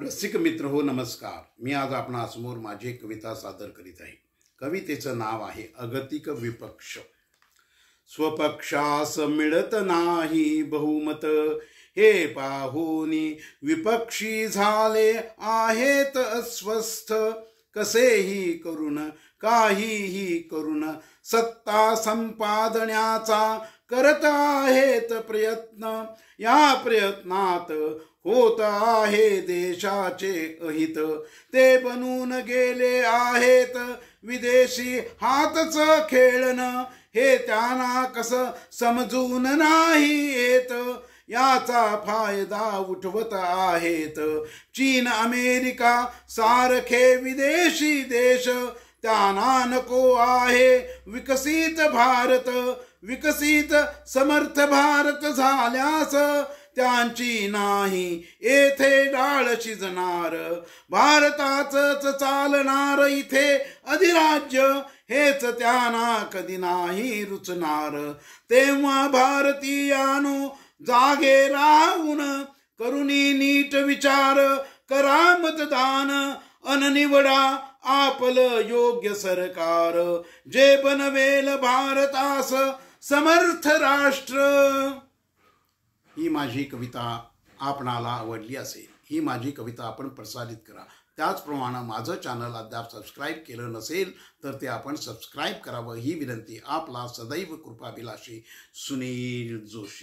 रसिक मित्र हो नमस्कार। मी आज आपणासमोर माझी एक कविता सादर करीत आहे। कवितेचं नाव आहे अगतिक विपक्ष। स्वपक्षास मिळत नाही बहुमत, हे पाहुनी विपक्षी झाले आहेत अस्वस्थ। कसेही करून काहीही करून सत्ता संपादण्याचा करत आहेत प्रयत्न। या प्रयत्नात होत आहे देशाचे अहित। ते बनून गेले आहेत विदेशी हातच खेळणं, हे त्यांना कसं समजून नाही येत। याचा फायदा उठवत आहेत चीन अमेरिका सारखे विदेशी देश। त्यांना नको आहे विकसित भारत, विकसित समर्थ भारत झाल्यास त्यांची नाही येथे डाळ शिजणार। भारताचंच चालणार इथे अधिराज्य, हेच त्यांना कधी नाही रुचणार। तेव्हा भारतीयानो जागे राहून करुणी नीट विचार करा मतदान। अन निवडा आपलं योग्य सरकार, जे बनवेल भारतास समर्थ राष्ट्र। ही माझी कविता आपणाला आवडली असेल, ही माझी कविता आपण प्रसारित करा। त्याचप्रमाणे माझं चॅनल अद्याप सबस्क्राईब केलं नसेल तर ते आपण सबस्क्राईब करावं ही विनंती। आपला सदैव कृपाभिलाषी सुनील जोशी।